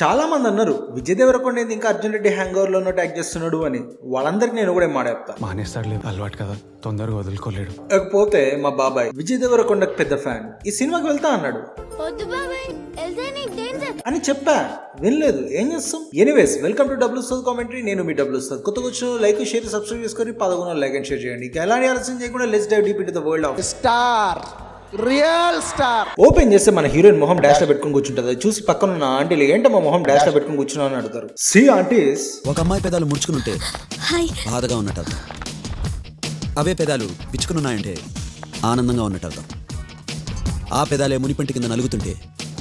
చాలా మంది అన్నారు విజయ్ దేవరకొండ ఇంకా అర్జున్ రెడ్డి హ్యాంగ్ ఓవర్ లో యాక్ట్ చేస్తున్నాడు అని. వాళ్ళందరికి నేను కూడా మాట చెప్తా, మానేస్తాడు అలవాటు కదా, తొందరగా వదులుకోలేడు. కాకపోతే మా బాబాయ్ విజయ్ దేవరకొండకు పెద్ద ఫ్యాన్, ఈ సినిమాకి వెళ్తా అన్నాడు అని చెప్పా, వినలేదు, ఏం చేస్తాం. Anyways, welcome to W Ustad commentary. నేను మీ డబ్ల్యూ ఉస్తాద్. కొత్త వచ్చిన లైక్ షేర్ సబ్స్క్రైబ్ చేసుకొని 11 లైక్ అండ్ షేర్ చేయండి. ఎలాంటి ఆలోచన చేయకుండా let's dive deep into the world of star, real star. Open చేస్తే మన హీరోయిన్ మొహం డాష్ లో పెట్టుకుని కూర్చుంటది. చూసి పక్కన ఉన్న ఆంటీలు ఏంటో మా మొహం డాష్ లో పెట్టుకుని కూర్చున్నా అని అడుగుతారు. సి ఆంటీస్, ఒక అమ్మాయి పెదాలు ముడుచుకునుంటే బాధగా ఉన్నట్టు అర్థం, అవే పెదాలు పిచ్చుకున్నాయంటే ఆనందంగా ఉన్నట్టు అర్థం, ఆ పెదాలే మునిపంటి కింద నలుగుతుంటే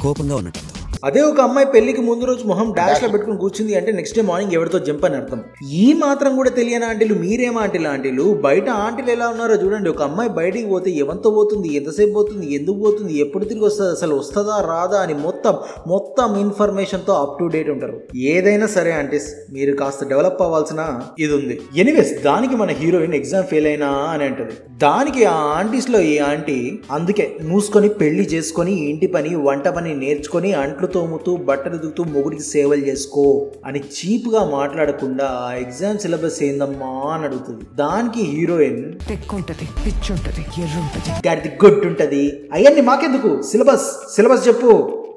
కోపంగా ఉన్నట్టు అర్థం. అదే ఒక అమ్మాయి పెళ్లికి ముందు రోజు మొహం డాష్ లో పెట్టుకుని కూర్చుంది అంటే నెక్స్ట్ డే మార్నింగ్ ఎవరితో జంప్ అని అర్థం. ఈ మాత్రం కూడా తెలియని ఆంటీలు మీరేం ఆంటీలు బయట ఆంటీలు ఎలా ఉన్నారో చూడండి. ఒక అమ్మాయి బయటికి పోతే ఎవరితో పోతుంది, ఎంతసేపు పోతుంది, ఎందుకు పోతుంది, ఎప్పుడు తిరిగి వస్తుంది, అసలు వస్తుందా రాదా అని మొత్తం ఇన్ఫర్మేషన్ తో అప్ టు డేట్ ఉంటారు. ఏదైనా సరే ఆంటీస్, మీరు కాస్త డెవలప్ అవ్వాల్సిన ఇది ఉంది. ఎనీవేస్, దానికి మన హీరోయిన్ ఎగ్జామ్ ఫెయిల్ అయినా అని అంటది. దానికి ఆ ఆంటీస్ లో ఈ ఆంటీ అందుకే మూసుకొని పెళ్లి చేసుకొని ఇంటి పని వంట పని నేర్చుకొని అంట్లు తోముతూ బట్టలు దుకుతూ మొగుడికి సేవలు చేసుకో అని చీప్ గా మాట్లాడకుండా ఆ ఎగ్జామ్ సిలబస్ ఏందమ్మా అని అడుగుతుంది. దానికి హీరోయిన్ గాడిది గుడ్ ఉంటది, అవన్నీ మాకెందుకు, సిలబస్ చెప్పు.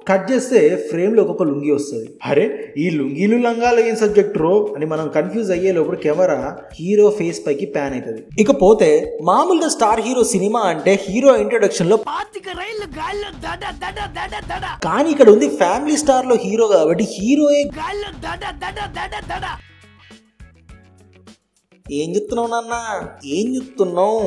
కట్ చేస్తే ఫ్రేమ్ లో ఒక లుంగి వస్తుంది. అరే ఈ లుంగీలు లంగాలు ఏం సబ్జెక్ట్ రో అని మనం కన్ఫ్యూజ్ అయ్యే లోపల కెమెరా హీరో ఫేస్ పైకి ప్యాన్ అవుతుంది. ఇకపోతే మామూలుగా స్టార్ హీరో సినిమా అంటే హీరో ఇంట్రొడక్షన్ లో కానీ ఇక్కడ ఉంది ఫ్యామిలీ స్టార్ లో హీరో కాబట్టి హీరోయే ఏం చెప్తున్నావు నాన్న, ఏం చెప్తున్నావు.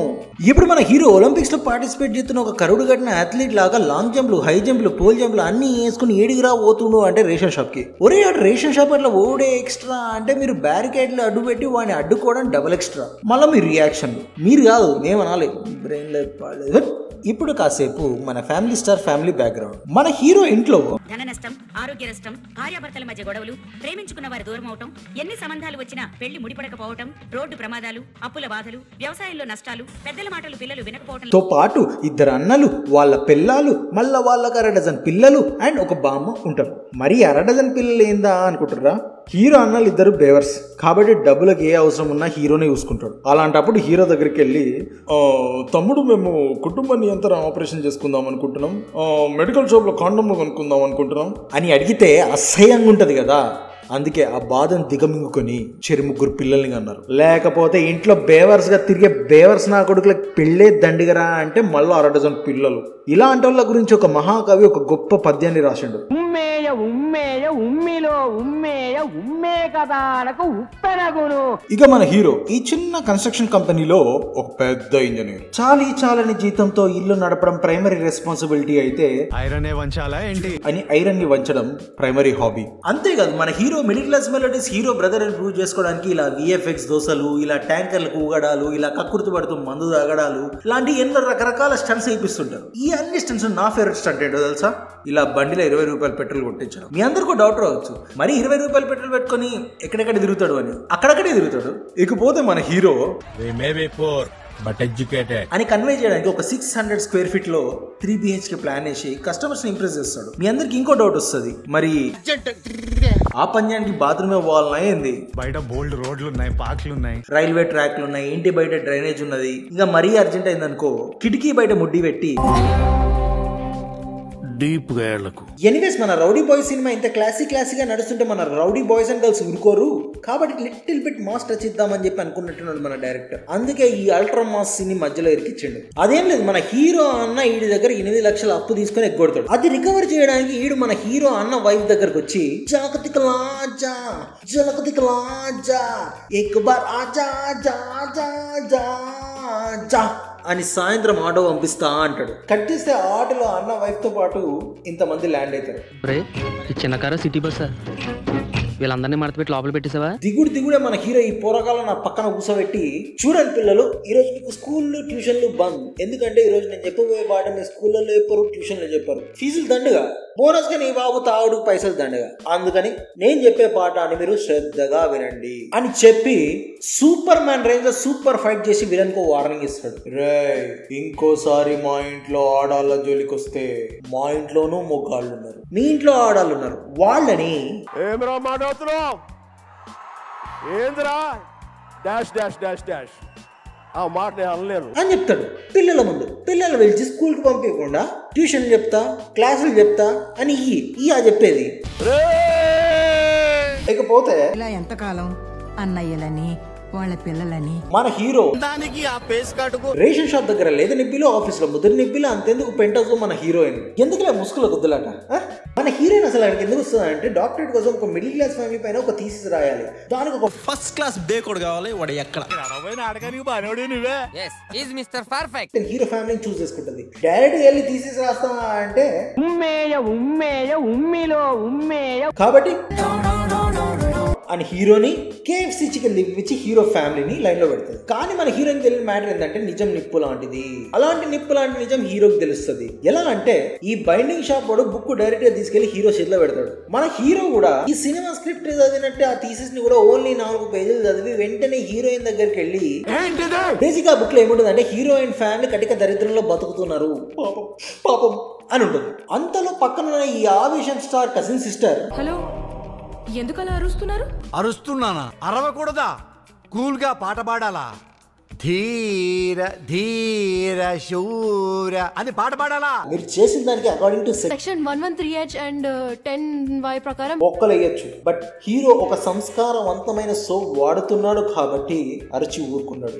ఇప్పుడు మన హీరో ఒలింపిక్స్ లో పార్టిసిపేట్ చేస్తున్న ఒక కరుడు కట్టిన అథ్లీట్ లాగా లాంగ్ జంప్లు, హై జంప్లు, పోల్ జంప్లు అన్ని వేసుకుని ఏడిగిరా పోతుండు అంటే రేషన్ షాప్ కి. ఒరే అటు రేషన్ షాప్ అట్లా ఓడే ఎక్స్ట్రా అంటే మీరు బ్యారికేడ్లు అడ్డు పెట్టి వాడిని అడ్డుకోవడం డబుల్ ఎక్స్ట్రా. మళ్ళీ మీ రియాక్షన్లు మీరు కాదు, నేను అనాలి, బ్రెయిన్ లేదు. ఇప్పుడు కాసేపు మన ఫ్యామిలీ స్టార్ ఫ్యామిలీ బ్యాక్గ్రౌండ్. మన హీరో ఇంట్లో ధన నష్టం, ఆరోగ్య నష్టం, భార్యాభర్తల మధ్య గొడవలు, ప్రేమించుకున్న వారు దూరం అవటం, ఎన్ని సంబంధాలు వచ్చినా పెళ్లి ముడిపడకపోవటం, రోడ్డు ప్రమాదాలు, అప్పుల బాధలు, వ్యవసాయంలో నష్టాలు, పెద్దల మాటలు పిల్లలు వినకపోవటంతో పాటు ఇద్దరు అన్నలు, వాళ్ళ పిల్లలు, మళ్ళా వాళ్ళకి 1 డజన్ పిల్లలు అండ్ ఒక బామ్మ ఉంటారు. మరి 1 డజన్ పిల్లలు ఏందా అనుకుంటారా? హీరో అన్నలు ఇద్దరు బేవర్స్ కాబట్టి డబ్బులకు ఏ అవసరం ఉన్నా హీరోనే చూసుకుంటాడు. అలాంటప్పుడు హీరో దగ్గరికి వెళ్ళి తమ్ముడు మేము కుటుంబాన్ని ఎంత ఆపరేషన్ చేసుకుందాం అనుకుంటున్నాం, మెడికల్ షాప్ లో కాండోమ్ కొనుక్కుందాం అనుకుంటున్నాం అని అడిగితే అసహ్యంగా ఉంటది కదా. అందుకే ఆ బాధను దిగమింగుకొని 3 పిల్లల్ని అన్నారు. లేకపోతే ఇంట్లో బేవర్స్ గా తిరిగే బేవర్స్ నా కొడుకులకు పెళ్ళే దండిగరా అంటే మళ్ళీ 1 డజన్ పిల్లలు. ఇలాంటి వాళ్ళ గురించి ఒక మహాకవి ఒక గొప్ప పద్యాన్ని రాసిండు. ఇక మన హీరో ఈ చిన్న కన్స్ట్రక్షన్ కంపెనీలో ఒక పెద్ద ఇంజనీర్. చాలని జీతంతో ఇల్లు నడపడం ప్రైమరీ రెస్పాన్సిబిలిటీ అయితే ఐరన్ వంచాలా ఏంటి అని ఐరన్ ని వంచడం ప్రైమరీ హాబీ. అంతేకాదు మన hero middle class melodies hero brother అని ప్రూవ్ చేసుకోవడానికి ఇలా విఎఫ్ఎక్స్ దోసలు, ఇలా ట్యాంకర్లకు ఊగడాలు, ఇలా కక్కుర్తి పడుతూ మందు తాగడాలు ఇలాంటి ఎన్నో రకరకాల స్టంట్స్ వేయిస్తుంటారు. ఈ అన్ని స్టంట్స్ నా ఫేవరెట్ స్టంట్ ఏంటో తెలుసా? ఇలా బండిలో 20 రూపాయలు పెట్రోల్ కొట్టించడం. మీ అందరికీ డౌట్ రావచ్చు, మరి 20 రూపాయలు పెట్రోల్ పెట్టుకొని ఎక్కడెక్కడ తిరుగుతాడు అని. అక్కడక్కడే తిరుగుతాడు. ఇకపోతే మన హీరో అని కన్వే చేయడానికి ఒక 600 స్క్వేర్ ఫీట్ లో 3 BHK ప్లాన్ వేసి కస్టమర్స్ ని ఇంప్రెస్ చేస్తాడు. మీ అందరికి ఇంకో డౌట్ వస్తుంది, మరి ఆ పంజానికి బాత్రూమ్ పోవాలన్నా ఏంది? బయట బోల్డ్ రోడ్లు ఉన్నాయి, పార్క్లు ఉన్నాయి, రైల్వే ట్రాక్లు ఉన్నాయి, ఇంటి బయట డ్రైనేజ్ ఉన్నది. ఇంకా మరీ అర్జెంట్ అయిందనుకో కిటికీ బయట ముడ్డి పెట్టి డీప్ గా ఏళ్లకు. ఎనీవేస్ మన రౌడీ బాయ్స్ సినిమా ఇంత క్లాసీగా నడుస్తుంటే మన రౌడీ బాయ్స్ అండ్ గర్ల్స్ ఊరుకోరు కాబట్టి లిటిల్ బిట్ మాస్ టచ్ ఇద్దామని చెప్పి అనుకున్నట్టున్నాడు మన డైరెక్టర్. అందుకే ఈ అల్ట్రా మాస్ సిని మధ్యలో ఇరికిచ్చిండు. అదేం లేదు, మన హీరో అన్న ఈడి దగ్గర 8 లక్షల అప్పు తీసుకొని ఎగ్గొడతాడు. అది రికవర్ చేయడానికి ఈడు మన హీరో అన్న వైఫ్ దగ్గరకు వచ్చి జలకతికలాజా ఎక్ బార్ ఆజా జా జా జా జా అని సాయంత్రం ఆటో పంపిస్తా అంటాడు. కట్ చేస్తే ఆటోలో అన్న వైఫ్ తో పాటు ఇంతమంది ల్యాండ్ అవుతారు. చిన్న కారా సిటీ బస్ వీళ్ళందరినీ మడతపెట్టి లోపల పెట్టేసావా? దిగుడే మన హీరో ఈ పోరగాళ్ళ నా పక్కన కూర్చోబెట్టి, చూడండి పిల్లలు, ఈ రోజు మీకు స్కూళ్ళు ట్యూషన్లు బంద్. ఎందుకంటే ఈ రోజు నేను చెప్పబోయే పాట మీ స్కూళ్ళలో చెప్పారు, ట్యూషన్లో చెప్పారు, ఫీజులు దండుగా. బోనస్ గా నీ బాబు తాగుడుకు పైసలు దండగా, అందుకని నేను చెప్పే పాఠాన్ని మీరు శ్రద్ధగా వినండి అని చెప్పి సూపర్ మ్యాన్ రేంజ్ లో సూపర్ ఫైట్ చేసి విలన్ కు వార్నింగ్ ఇస్తాడు. రే ఇంకోసారి మా ఇంట్లో ఆడాళ్ళ జోలికి వస్తే మా ఇంట్లోనూ మొగ్గాళ్ళు ఉన్నారు, మీ ఇంట్లో ఆడాళ్ళు ఉన్నారు, వాళ్ళని ఏమిరా మాట్లాడుతున్నావు? ఏందిరా డాష్ డాష్ డాష్ డాష్ ఆ మాట నేను అనలేను అని చెప్తాడు పిల్లల ముందు. పిల్లలు పిలిచి స్కూల్కి పంపించకుండా ట్యూషన్ చెప్తా, క్లాసులు చెప్తా అని చెప్పేది. ఇకపోతే ఇలా ఎంతకాలం అన్నయ్యలని వాళ్ళ పిల్లలని మన హీరో దానికి ఆ పేస్ కాటుకు రేషన్ షాప్ దగ్గర లేదా నిబ్బిలో, ఆఫీస్ లో ముద్ర నిబ్బిలో, అంతెందుకు పెంట్ హౌస్ లో మన హీరోయిన్. ఎందుకులే ముసుగులో గుద్దులాట. మన హీరోయిన్ అసలు ఆయనకి ఎందుకు వస్తుంది అంటే డాక్టరేట్ కోసం ఒక మిడిల్ క్లాస్ ఫ్యామిలీ పైన ఒక థీసిస్ రాయాలి, దానికి ఒక ఫస్ట్ క్లాస్ బేకోడు కావాలి. వాడు ఎక్కడ హీరో ఫ్యామిలీని చూస్ చేసుకుంటుంది. డైరెక్ట్ వెళ్ళి థీసిస్ రాస్తావా అంటే కాబట్టి అని హీరోని KFC చికెన్ ఇచ్చి హీరో ఫ్యామిలీని లైన్ లో పెడుతుంది. కానీ మన హీరోకి తెలియని మ్యాటర్ ఏంటంటే నిజం నిప్పు లాంటిది. అలాంటి నిప్పు లాంటి నిజం హీరోకి తెలుస్తుంది. ఎలా అంటే ఈ బైండింగ్ షాప్ వాడు బుక్ డైరెక్ట్ గా తీసుకెళ్లి హీరో చేతిలో పెడతాడు. మన హీరో కూడా ఈ సినిమా స్క్రిప్ట్ చదివినట్టే ఆ థీసిస్ ని కూడా ఓన్లీ 4 పేజీలు చదివి వెంటనే హీరోయిన్ దగ్గరికి వెళ్ళి బేసిక్ ఆ బుక్ లో ఏముంటుంది అంటే హీరోయిన్ ఫ్యామిలీ కటిక దరిద్రంలో బతుకుతున్నారు పాపం అని ఉంటుంది. అంతలో పక్కన ఈ ఆవేశం స్టార్ కజిన్ సిస్టర్, హలో ఎందుకు అలా అరుస్తున్నారు? అరుస్తున్నానా? అరవకూడదా? కూల్ గా పాట పాడాలా? ధీర ధీర శూర అని పాట పాడాలా? మీరు చేసిన దానికి according to section 113H and 10Y ప్రకారం ఒక్కలు వేయచ్చు. బట్ హీరో ఒక సంస్కారవంతమైన సోప్ వాడుతున్నాడు కాబట్టి అరిచి ఊరుకున్నాడు.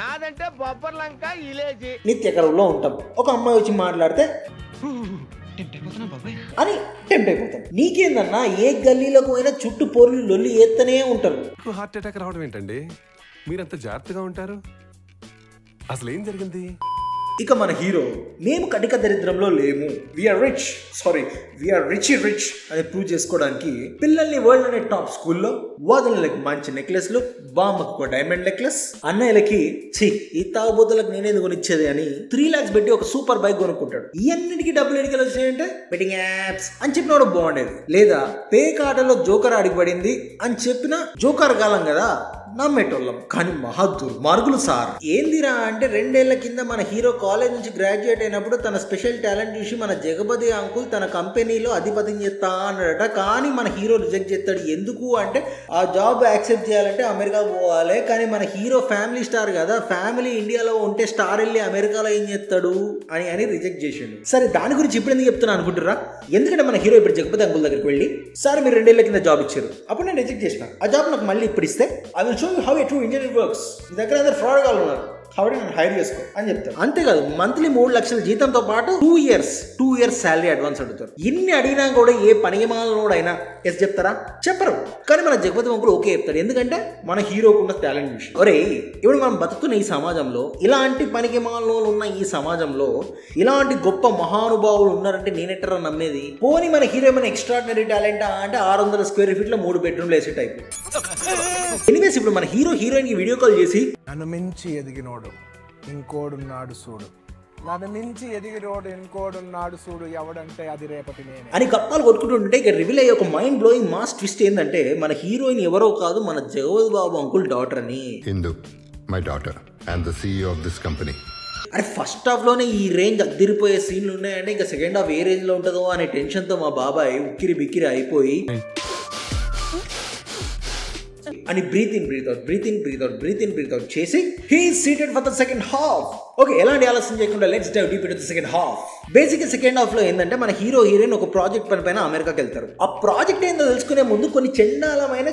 నాదంటే బొబ్బర్ లంక ఇలేజీ నిత్యకరంలో ఉంటాం. ఒక అమ్మాయి వచ్చి మాట్లాడితే అని టెంప్ట్ అయిపోతాం. నీకేందన్నా ఏ గల్లీలోకి పోయినా చుట్టూ పోర్లు లొల్లి ఎత్తనే ఉంటారు. హార్ట్ అటాక్ రావడం ఏంటండి? మీరంత జాగ్రత్తగా ఉంటారు. అసలు ఏం జరిగింది? ఇక మన హీరో మేము కటిక దరిద్రంలో లేము, వీఆర్ రిచ్ అని ప్రూవ్ చేసుకోవడానికి పిల్లల్ని వరల్డ్ అనే టాప్ స్కూల్లో వదినలకి మంచి నెక్లెస్లు, బామ్మకు ఒక డైమండ్ నెక్లెస్, అన్నయ్యలకి ఈ తాగుబోతులకు నేనేది కొనిచ్చేది అని 3 lakhs పెట్టి ఒక సూపర్ బైక్ కొనుక్కుంటాడు. ఇవన్నిటికీ డబ్బులు ఎడికి వచ్చినాయంటే బెట్టింగ్ యాప్స్ అని చెప్పినప్పుడు బాగుండేది. లేదా పేక్ ఆటలో జోకర్ అడిగిపడింది అని చెప్పిన జోకర్ కాలం కదా నమ్మేటోళ్ళం. కానీ మహా దుర్మార్గులు సార్. ఏందిరా అంటే 2 ఏళ్ల కింద మన హీరో కాలేజ్ నుంచి గ్రాడ్యుయేట్ అయినప్పుడు తన స్పెషల్ టాలెంట్ చూసి మన జగపతి అంకుల్ తన కంపెనీలో అధిపతిని చేస్తా అన్నాడట. కానీ మన హీరో రిజెక్ట్ చేస్తాడు. ఎందుకు అంటే ఆ జాబ్ యాక్సెప్ట్ చేయాలంటే అమెరికా పోవాలి. కానీ మన హీరో ఫ్యామిలీ స్టార్ కదా, ఫ్యామిలీ ఇండియాలో ఉంటే స్టార్ వెళ్ళి అమెరికాలో ఏం చేస్తాడు అని రిజెక్ట్ చేసిండు. సరే దాని గురించి ఇప్పుడు ఎందుకు చెప్తున్నా అనుకుంటారా? ఎందుకంటే మన హీరో ఇప్పుడు జగపతి అంకుల్ దగ్గరికి వెళ్ళి సార్ మీరు 2 ఏళ్ల కింద జాబ్ ఇచ్చారు, అప్పుడు నేను రిజెక్ట్ చేసిన, ఆ జాబ్ నాకు మళ్ళీ ఇప్పుడు ఇస్తే I will show you how a true engineer works. మీ దగ్గర అందరు ఫ్రాడ్ గా ఉన్నారు కాబట్టి నన్ను హైర్ చేసుకో అని చెప్తారు. అంతేకాదు మంత్లీ 3 లక్షల జీతంతో పాటు 2 ఇయర్స్ శాలరీ అడ్వాన్స్ అడుగుతారు. ఇన్ని అడిగినా కూడా ఏ పనికిమాలనోడైనా ఎస్ చెప్తారా? చెప్పరు. కానీ మన జగపతి అంకుల్ ఓకే చెప్తాడు. ఎందుకంటే మన హీరోకు ఉన్న టాలెంట్ విషయం. ఒరే ఇప్పుడు మనం బతుకుతున్న ఈ సమాజంలో, ఇలాంటి పనికిమాలనోళ్ళు ఉన్న ఈ సమాజంలో ఇలాంటి గొప్ప మహానుభావులు ఉన్నారంటే నేనెట్టరా నమ్మేది? పోనీ మన హీరో ఏమైనా ఎక్స్ట్రాడినరీ టాలెంట్ అంటే 600 స్క్వేర్ ఫీట్లో 3 బెడ్రూమ్లు వేసే టైప్. ఎనీవేస్ ఇప్పుడు మన హీరోయిన్ కి వీడియో కాల్ చేసి నన్ను మించి ఎదిగినోడు ఇంకోడున్నాడు చూడు, నన్ను మించి ఎదిగినోడు ఇంకోడున్నాడు చూడు, ఎవడంటే అది రేపటి నేనే అని గప్పాలు కొట్టుకుంటుంటే ఇక రివీల్ అయ్యే ఒక మైండ్ బ్లోయింగ్ మాస్ ట్విస్ట్ ఏంటంటే మన హీరోయిన్ ఎవరో కాదు, మన జగపతి బాబు అంకుల్ డాటర్ అని. Hindu my daughter and the CEO of this company. అరే ఫస్ట్ హాఫ్ లోనే ఈ రేంజ్ అద్దిరిపోయే సీన్లు ఉన్నాయంటే ఇంకా సెకండ్ హాఫ్ ఏ రేంజ్ లో ఉంటుందో అనే టెన్షన్ తో మా బాబాయ్ ఉక్కిరి బిక్కిరి అయిపోయి అని బ్రీత్ ఇన్ చేసి he seated for the second half. Okay, ఎలాంటి ఆలస్యం చేయకుండా let's dive deep into the second half. Basic second half లో ఏంటంటే మన హీరోయిన్ ఒక ప్రాజెక్ట్ పైన అమెరికాకి వెళ్తారు. ఆ ప్రాజెక్ట్ ఏందో తెలుసుకునే ముందు కొన్ని చెండాలమైన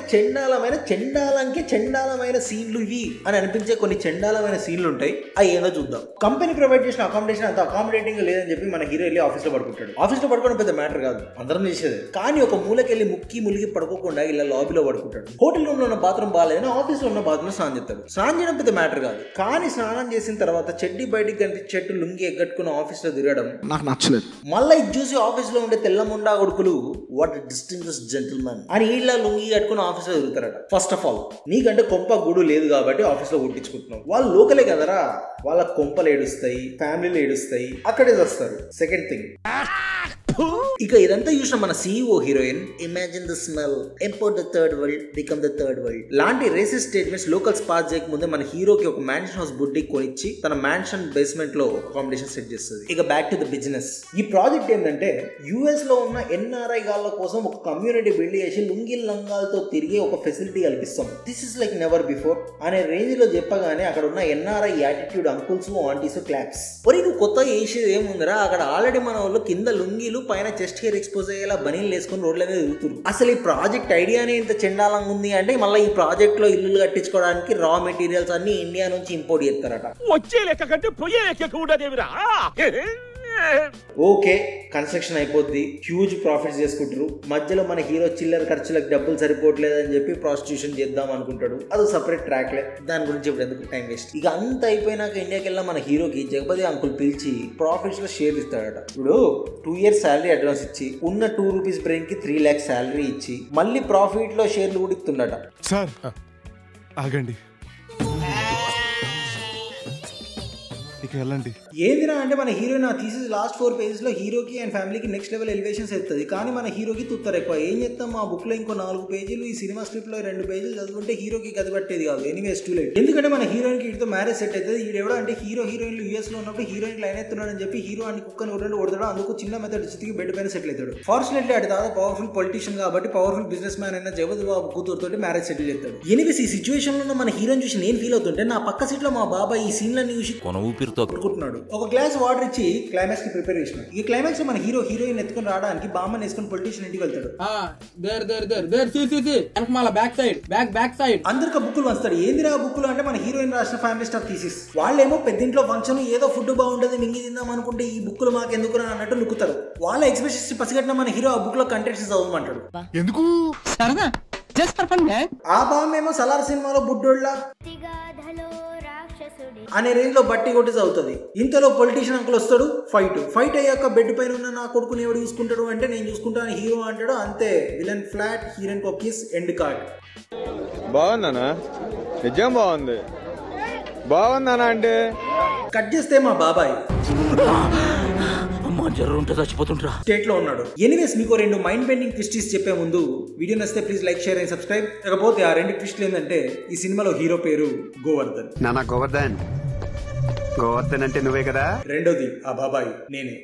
సీన్లు ఇవి అని అనిపించే కొన్ని చెండాలమైన సీన్లు ఉంటాయి. అవి ఏదో చూద్దాం. కంపెనీ ప్రొవైడ్ చేసిన అకామిడేషన్ అంత అకామిడేటింగ్ లేదని చెప్పి మన హీరో వెళ్ళి ఆఫీస్ లో పడుకుంటాడు. ఆఫీస్ లో పడుకోవడం పెద్ద మ్యాటర్ కాదు, అందరం చేసేది. కానీ ఒక మూలకెళ్ళి ములిగి పడుకోకుండా ఇలా లాబీలో పడుకుంటాడు. హోటల్ రూమ్ లో ఉన్న బాత్రూమ్ బాగాలేదని ఆఫీస్ లో ఉన్న బాత్రూమ్ స్నానం చేస్తాడు. స్నానం చేయడం పెద్ద మ్యాటర్ కాదు. కానీ స్నానం చేసిన తర్వాత చెడ్డ చెడ్డి బయటికి కనిపించేట్టు లుంగి ఎగ్గట్టుకుని ఆఫీస్ లో తిరగడం నాకు నచ్చలేదు. మళ్ళీ ఇది చూసి ఆఫీస్ లో ఉండే తెల్లముండా కొడుకులు వాట్ డిస్టింగ్విష్డ్ జెంటిల్మెన్ అని ఇలా లుంగి కట్టుకుని ఆఫీస్ లో తిరుగుతారట. ఫస్ట్ ఆఫ్ ఆల్ నీకంటే కొంప గుడు లేదు కాబట్టి ఆఫీస్ లో కుట్టించుకుంటున్నావు. వాళ్ళు లోకలే కదరా, వాళ్ళ కొంపలు ఏడుస్తాయి, ఫ్యామిలీలు ఏడుస్తాయి, అక్కడే వస్తారు. సెకండ్ థింగ్, ఇక ఇదంతా చూసిన మన CEO heroine imagine the smell, import the third world, become the third world లాంటి రేసిస్ట్ స్టేట్మెంట్స్ లోకల్స్ పాస్ చేయకముందే మన హీరోకి ఒక మ్యాన్షన్ హౌస్ బుడ్డి కొనిచ్చి తన మ్యాన్షన్ బేస్మెంట్ లో అకామిడేషన్ సెట్ చేస్తుంది. ఇక బ్యాక్ టు ద బిజినెస్. ఈ ప్రాజెక్ట్ ఏంటంటే US లో ఉన్న NRI గాళ్ళ కోసం ఒక కమ్యూనిటీ బిల్డ్ చేసి లుంగి లంగాలతో తిరిగే ఒక ఫెసిలిటీ కల్పిస్తాం. This is like never before అనే రేంజ్ లో చెప్పగానే అక్కడ ఉన్న NRI attitude uncles aunties claps. ఒరి నువ్వు కొత్తగా చేసేది ఏముందిరా, అక్కడ ఆల్రెడీ మన వాళ్ళు కింద లుంగీలు పైన చెస్ట్ హెయిర్ ఎక్స్పోజ్ అయ్యేలా బనీలు వేసుకుని రోడ్ల మీద తిరుగుతున్నారు. అసలు ఈ ప్రాజెక్ట్ ఐడియానే ఇంత చెండాలంగా ఉంది అంటే మళ్ళీ ఈ ప్రాజెక్ట్ లో ఇల్లు కట్టించుకోవడానికి రా మెటీరియల్స్ అన్ని ఇండియా నుంచి ఇంపోర్ట్ చేస్తారట. వచ్చే లెక్క కంటే పోయే లెక్క కూడా దేవిరా. ఓకే, కన్స్ట్రక్షన్ అయిపోద్ది, హ్యూజ్ ప్రాఫిట్స్ చేసుకుంటారు. మధ్యలో మన హీరో చిల్లర ఖర్చులకు డబ్బులు సరిపోవట్లేదని చెప్పి ప్రాస్టిట్యూషన్ చేద్దాం అనుకుంటాడు. అది సపరేట్ ట్రాక్లే, దాని గురించి ఇప్పుడు ఎందుకు టైం వేస్ట్. ఇక అంత అయిపోయినాక ఇండియాకి వెళ్ళిన మన హీరోకి జగపతి అంకుల్ పిలిచి ప్రాఫిట్స్ లో షేర్ ఇస్తాడట. ఇప్పుడు 2 years శాలరీ అడ్వాన్స్ ఇచ్చి ఉన్న 2 rupees బ్రెయిన్ కి 3 lakhs శాలరీ ఇచ్చి మళ్ళీ ప్రాఫిట్ లో షేర్లు కూడా ఇస్తుండట. సార్ ఆగండి, ఇక వెళ్ళండి. ఏందిరా అంటే మన హీరోయిన్ ఆ థీసిస్ లాస్ట్ 4 pages లో హీరోకి అండ్ ఫ్యామిలీకి నెక్స్ట్ లెవెల్ ఎలివేషన్స్ ఎత్తుంది. కానీ మన హీరోకి తుత్తరు ఎక్కువ. ఏం చేస్తాం, మా బుక్ లో ఇంకో 4 pages, ఈ సినిమా స్క్రిప్ట్ లో 2 pages చదువుకుంటే హీరోకి గది పట్టేది కాదు. Anyways too late. ఎందుకంటే మన హీరోయిన్ కి వీటితో మ్యారేజ్ సెట్ అవుతుంది. ఈడెవడో అంటే హీరోయిన్లు US లో ఉన్నప్పుడు హీరోయిన్ లైన్ ఎత్తున్నాడని చెప్పి హీరో అని కుక్కని కొడతాడు. అందుకు చిన్న మెథడ్ చితికి బెడ్ పైన సెటిల్ అవుతాడు. ఫార్చునేట్లీ అది దాదాపు పవర్ఫుల్ పొలిటీషియన్ కాబట్టి పవర్ఫుల్ బిజినెస్ మ్యాన్ అయిన జగపతి బాబు కూతురుతో మ్యారేజ్ సెటిల్ చేస్తాడు. ఎనీవేస్ ఈ సిచ్యువేషన్ లో మన హీరోయిన్ చూసి నేను ఫీల్ అవుతుంటే నా పక్క సీట్ లో మా బాబాయ్ ఈ సీన్లన్నీ చూసి కొన ఊపిరితో కొట్టుకుంటున్నాడు. ఒక గ్లాస్ వాటర్ ఇచ్చి క్లైమాక్స్ కి ప్రిపేర్ చేసిన. ఈ క్లైమాక్స్ లో మన హీరోయిన్ ఎత్తుకొని రావడానికి బామ్మని వేసుకొని పొలిటీషియన్ ఇంటికి వెళ్తాడు. అందరికి బుక్కులు వస్తాడు. ఏందిరా బుక్కులు అంటే మన హీరోయిన్ రాసిన ఫ్యామిలీ స్టార్ థీసిస్. వాళ్ళేమో పెద్దింట్లో ఫంక్షన్ ఏదో ఫుడ్ బాగుంటుంది మింగి తిందాం అనుకుంటే ఈ బుక్కులు మాకు ఎందుకు అన్నట్టు లుక్కుతారు. వాళ్ళ ఎక్స్ప్రెషన్స్ పసిగట్టిన మన హీరో ఆ బుక్ లో కంటెంట్స్ చదవమంటాడు. ఎందుకు ఆ బామ్మేమో సలార్ సినిమాలో బుడ్డోళ్ళ అనే రేంజ్ లో బట్టి కొట్టి చదువుతుంది. ఇంతలో పొలిటీషియన్ అంకుల్ వస్తాడు. ఫైట్ అయ్యాక బెడ్ పైన ఉన్న నా కొడుకుని ఎవడు చూసుకుంటాడు అంటే నేను చూసుకుంటాను హీరో అంటాడు. అంతే, villain flat, heroine kiss, end card. బాగుందనా? నిజం బాగుంది. బాగుందనా అంటే కట్ చేస్తే మా బాబాయ్ స్టేట్ లో ఉన్నాడు. ఎనీవేస్ మీకు 2 మైండ్ బెండింగ్ ట్విస్ట్స్ చెప్పే ముందు వీడియో నచ్చితే please like, share and subscribe. కాకపోతే ఆ 2 ట్విస్ట్లు ఏంటంటే ఈ సినిమాలో హీరో పేరు గోవర్ధన్. గోవర్ధన్ అంటే నువ్వే కదా. రెండోది ఆ బాబాయ్ నేనే.